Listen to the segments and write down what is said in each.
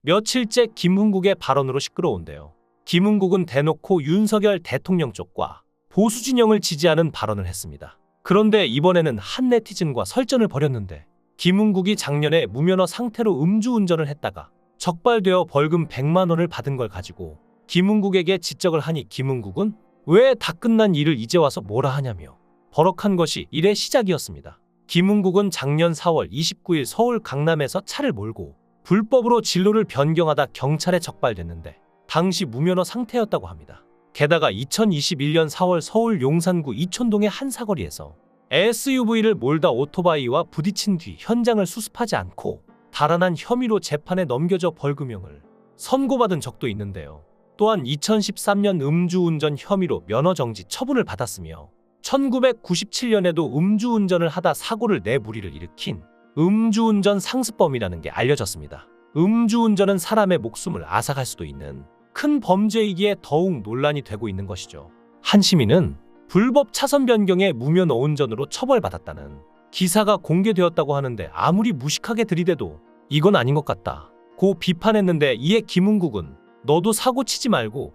며칠째 김흥국의 발언으로 시끄러운데요. 김흥국은 대놓고 윤석열 대통령 쪽과 보수 진영을 지지하는 발언을 했습니다. 그런데 이번에는 한 네티즌과 설전을 벌였는데 김흥국이 작년에 무면허 상태로 음주운전을 했다가 적발되어 벌금 100만 원을 받은 걸 가지고 김흥국에게 지적을 하니 김흥국은 왜 다 끝난 일을 이제 와서 뭐라 하냐며 버럭한 것이 일의 시작이었습니다. 김흥국은 작년 4월 29일 서울 강남에서 차를 몰고 불법으로 진로를 변경하다 경찰에 적발됐는데 당시 무면허 상태였다고 합니다. 게다가 2021년 4월 서울 용산구 이촌동의 한 사거리에서 SUV를 몰다 오토바이와 부딪힌 뒤 현장을 수습하지 않고 달아난 혐의로 재판에 넘겨져 벌금형을 선고받은 적도 있는데요. 또한 2013년 음주운전 혐의로 면허정지 처분을 받았으며 1997년에도 음주운전을 하다 사고를 내 무리를 일으킨 음주운전 상습범이라는 게 알려졌습니다. 음주운전은 사람의 목숨을 앗아갈 수도 있는 큰 범죄이기에 더욱 논란이 되고 있는 것이죠. 한 시민은 불법 차선 변경에 무면허 운전으로 처벌받았다는 기사가 공개되었다고 하는데 아무리 무식하게 들이대도 이건 아닌 것 같다 고 비판했는데 이에 김흥국은 너도 사고 치지 말고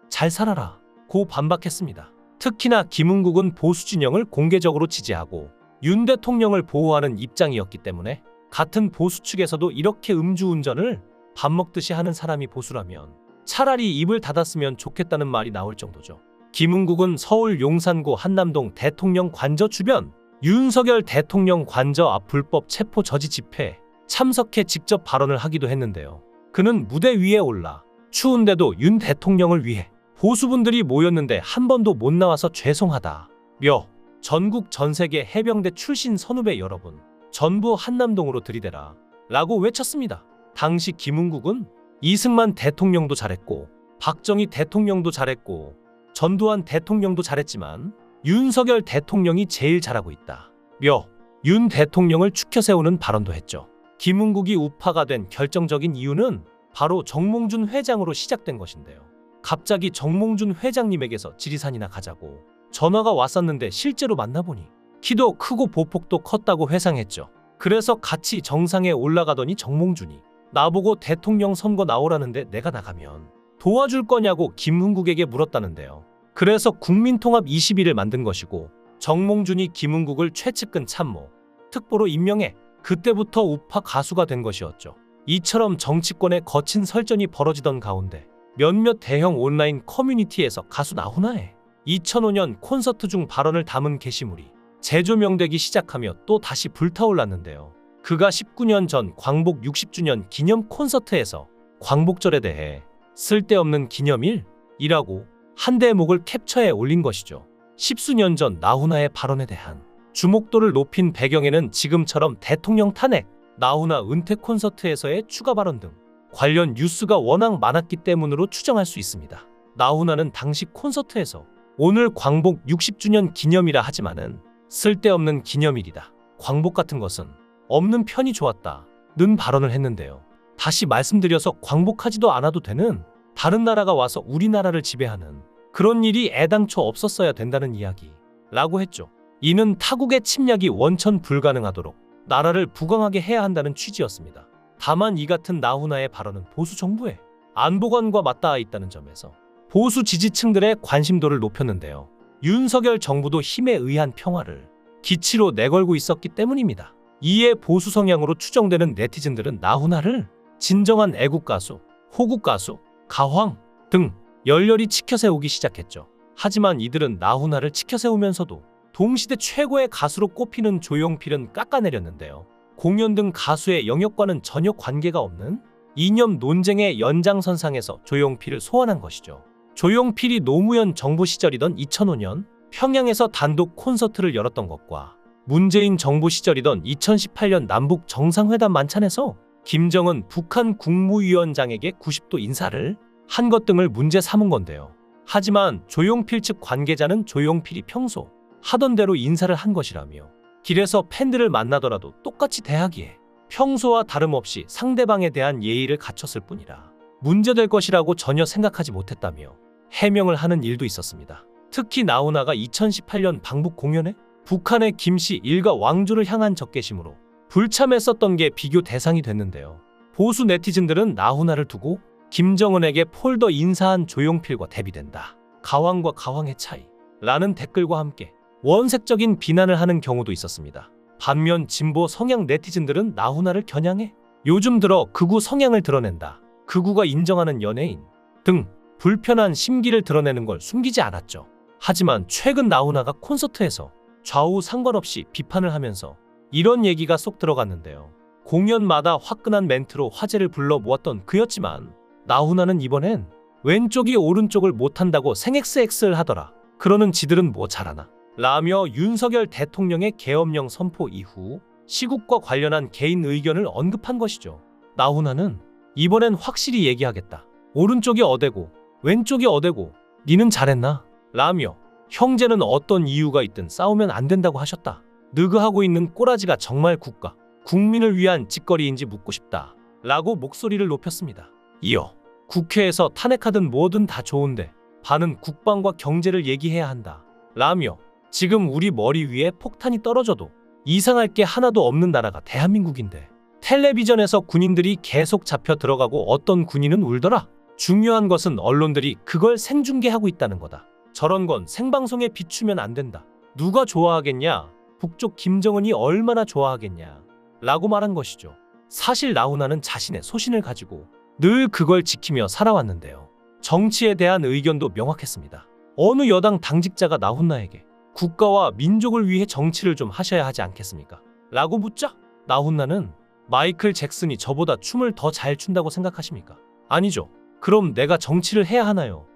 잘 살아라 고 반박했습니다. 특히나 김흥국은 보수 진영을 공개적으로 지지하고 윤 대통령을 보호하는 입장이었기 때문에 같은 보수 측에서도 이렇게 음주운전을 밥 먹듯이 하는 사람이 보수라면 차라리 입을 닫았으면 좋겠다는 말이 나올 정도죠. 김흥국은 서울 용산구 한남동 대통령 관저 주변 윤석열 대통령 관저 앞 불법 체포 저지 집회에 참석해 직접 발언을 하기도 했는데요. 그는 무대 위에 올라 추운데도 윤 대통령을 위해 보수분들이 모였는데 한 번도 못 나와서 죄송하다 며 전국 전세계 해병대 출신 선후배 여러분 전부 한남동으로 들이대라 라고 외쳤습니다. 당시 김흥국은 이승만 대통령도 잘했고 박정희 대통령도 잘했고 전두환 대통령도 잘했지만 윤석열 대통령이 제일 잘하고 있다 며 윤 대통령을 추켜 세우는 발언도 했죠. 김흥국이 우파가 된 결정적인 이유는 바로 정몽준 회장으로 시작된 것인데요. 갑자기 정몽준 회장님에게서 지리산이나 가자고 전화가 왔었는데 실제로 만나보니 키도 크고 보폭도 컸다고 회상했죠. 그래서 같이 정상에 올라가더니 정몽준이 나보고 대통령 선거 나오라는데 내가 나가면 도와줄 거냐고 김흥국에게 물었다는데요. 그래서 국민통합 21을 만든 것이고 정몽준이 김흥국을 최측근 참모, 특보로 임명해 그때부터 우파 가수가 된 것이었죠. 이처럼 정치권에 거친 설전이 벌어지던 가운데 몇몇 대형 온라인 커뮤니티에서 가수 나훈아의 2005년 콘서트 중 발언을 담은 게시물이 재조명되기 시작하며 또 다시 불타올랐는데요. 그가 19년 전 광복 60주년 기념 콘서트에서 광복절에 대해 쓸데없는 기념일이라고 한 대목을 캡처해 올린 것이죠. 십수년 전 나훈아의 발언에 대한 주목도를 높인 배경에는 지금처럼 대통령 탄핵, 나훈아 은퇴 콘서트에서의 추가 발언 등 관련 뉴스가 워낙 많았기 때문으로 추정할 수 있습니다. 나훈아는 당시 콘서트에서 오늘 광복 60주년 기념이라 하지만은 쓸데없는 기념일이다. 광복 같은 것은 없는 편이 좋았다는 발언을 했는데요. 다시 말씀드려서 광복하지도 않아도 되는 다른 나라가 와서 우리나라를 지배하는 그런 일이 애당초 없었어야 된다는 이야기라고 했죠. 이는 타국의 침략이 원천 불가능하도록 나라를 부강하게 해야 한다는 취지였습니다. 다만 이 같은 나훈아의 발언은 보수 정부의 안보관과 맞닿아 있다는 점에서 보수 지지층들의 관심도를 높였는데요. 윤석열 정부도 힘에 의한 평화를 기치로 내걸고 있었기 때문입니다. 이에 보수 성향으로 추정되는 네티즌들은 나훈아를 진정한 애국가수, 호국가수, 가황 등 열렬히 치켜세우기 시작했죠. 하지만 이들은 나훈아를 치켜세우면서도 동시대 최고의 가수로 꼽히는 조용필은 깎아내렸는데요. 공연 등 가수의 영역과는 전혀 관계가 없는 이념 논쟁의 연장선상에서 조용필을 소환한 것이죠. 조용필이 노무현 정부 시절이던 2005년 평양에서 단독 콘서트를 열었던 것과 문재인 정부 시절이던 2018년 남북 정상회담 만찬에서 김정은 북한 국무위원장에게 90도 인사를 한 것 등을 문제 삼은 건데요. 하지만 조용필 측 관계자는 조용필이 평소 하던 대로 인사를 한 것이라며 길에서 팬들을 만나더라도 똑같이 대하기에 평소와 다름없이 상대방에 대한 예의를 갖췄을 뿐이라 문제될 것이라고 전혀 생각하지 못했다며 해명을 하는 일도 있었습니다. 특히 나훈아가 2018년 방북 공연에 북한의 김씨 일가 왕조를 향한 적개심으로 불참했었던 게 비교 대상이 됐는데요. 보수 네티즌들은 나훈아를 두고 김정은에게 폴더 인사한 조용필과 대비된다. 가왕과 가왕의 차이. 라는 댓글과 함께 원색적인 비난을 하는 경우도 있었습니다. 반면 진보 성향 네티즌들은 나훈아를 겨냥해 요즘 들어 극우 성향을 드러낸다. 극우가 인정하는 연예인 등 불편한 심기를 드러내는 걸 숨기지 않았죠. 하지만 최근 나훈아가 콘서트에서 좌우 상관없이 비판을 하면서 이런 얘기가 쏙 들어갔는데요. 공연마다 화끈한 멘트로 화제를 불러 모았던 그였지만 나훈아는 이번엔 왼쪽이 오른쪽을 못한다고 생엑스엑스를 하더라. 그러는 지들은 뭐 잘하나? 라며 윤석열 대통령의 계엄령 선포 이후 시국과 관련한 개인 의견을 언급한 것이죠. 나훈아는 이번엔 확실히 얘기하겠다. 오른쪽이 어대고 왼쪽이 어대고 니는 잘했나? 라며 형제는 어떤 이유가 있든 싸우면 안 된다고 하셨다. 느그하고 있는 꼬라지가 정말 국가, 국민을 위한 짓거리인지 묻고 싶다. 라고 목소리를 높였습니다. 이어 국회에서 탄핵하든 뭐든 다 좋은데 반은 국방과 경제를 얘기해야 한다. 라며 지금 우리 머리 위에 폭탄이 떨어져도 이상할 게 하나도 없는 나라가 대한민국인데 텔레비전에서 군인들이 계속 잡혀 들어가고 어떤 군인은 울더라. 중요한 것은 언론들이 그걸 생중계하고 있다는 거다. 저런 건 생방송에 비추면 안 된다. 누가 좋아하겠냐? 북쪽 김정은이 얼마나 좋아하겠냐? 라고 말한 것이죠. 사실 나훈아는 자신의 소신을 가지고 늘 그걸 지키며 살아왔는데요. 정치에 대한 의견도 명확했습니다. 어느 여당 당직자가 나훈아에게 국가와 민족을 위해 정치를 좀 하셔야 하지 않겠습니까? 라고 묻자 나훈아는 마이클 잭슨이 저보다 춤을 더 잘 춘다고 생각하십니까? 아니죠. 그럼 내가 정치를 해야 하나요?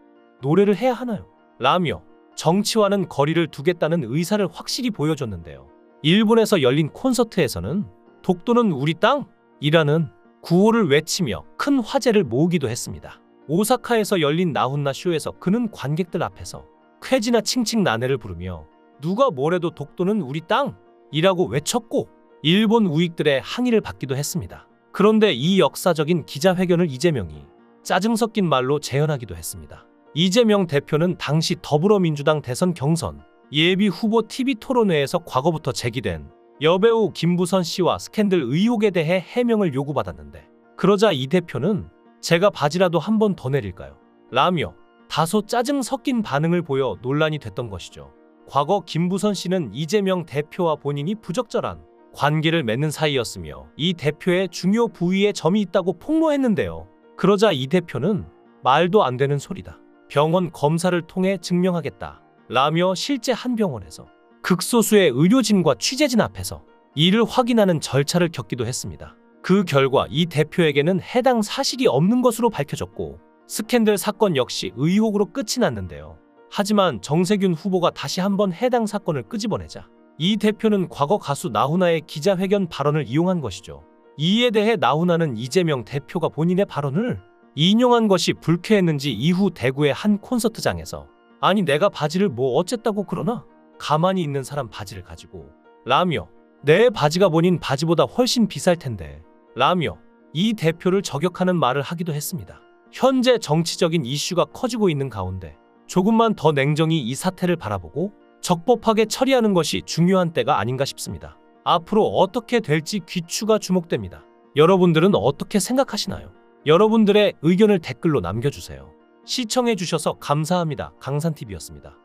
노래를 해야 하나요? 라며 정치와는 거리를 두겠다는 의사를 확실히 보여줬는데요. 일본에서 열린 콘서트에서는 독도는 우리 땅이라는 구호를 외치며 큰 화제를 모으기도 했습니다. 오사카에서 열린 나훈아 쇼에서 그는 관객들 앞에서 쾌지나 칭칭 나네를 부르며 누가 뭐래도 독도는 우리 땅이라고 외쳤고 일본 우익들의 항의를 받기도 했습니다. 그런데 이 역사적인 기자회견을 이재명이 짜증 섞인 말로 재현하기도 했습니다. 이재명 대표는 당시 더불어민주당 대선 경선 예비 후보 TV 토론회에서 과거부터 제기된 여배우 김부선 씨와 스캔들 의혹에 대해 해명을 요구받았는데 그러자 이 대표는 제가 바지라도 한 번 더 내릴까요? 라며 다소 짜증 섞인 반응을 보여 논란이 됐던 것이죠. 과거 김부선 씨는 이재명 대표와 본인이 부적절한 관계를 맺는 사이였으며 이 대표의 중요 부위에 점이 있다고 폭로했는데요. 그러자 이 대표는 말도 안 되는 소리다. 병원 검사를 통해 증명하겠다. 라며 실제 한 병원에서 극소수의 의료진과 취재진 앞에서 이를 확인하는 절차를 겪기도 했습니다. 그 결과 이 대표에게는 해당 사실이 없는 것으로 밝혀졌고 스캔들 사건 역시 의혹으로 끝이 났는데요. 하지만 정세균 후보가 다시 한번 해당 사건을 끄집어내자 이 대표는 과거 가수 나훈아의 기자회견 발언을 이용한 것이죠. 이에 대해 나훈아는 이재명 대표가 본인의 발언을 인용한 것이 불쾌했는지 이후 대구의 한 콘서트장에서 아니 내가 바지를 뭐 어쨌다고 그러나? 가만히 있는 사람 바지를 가지고 라며 내 바지가 본인 바지보다 훨씬 비쌀 텐데 라며 이 대표를 저격하는 말을 하기도 했습니다. 현재 정치적인 이슈가 커지고 있는 가운데 조금만 더 냉정히 이 사태를 바라보고 적법하게 처리하는 것이 중요한 때가 아닌가 싶습니다. 앞으로 어떻게 될지 귀추가 주목됩니다. 여러분들은 어떻게 생각하시나요? 여러분들의 의견을 댓글로 남겨주세요. 시청해주셔서 감사합니다. 강산TV였습니다.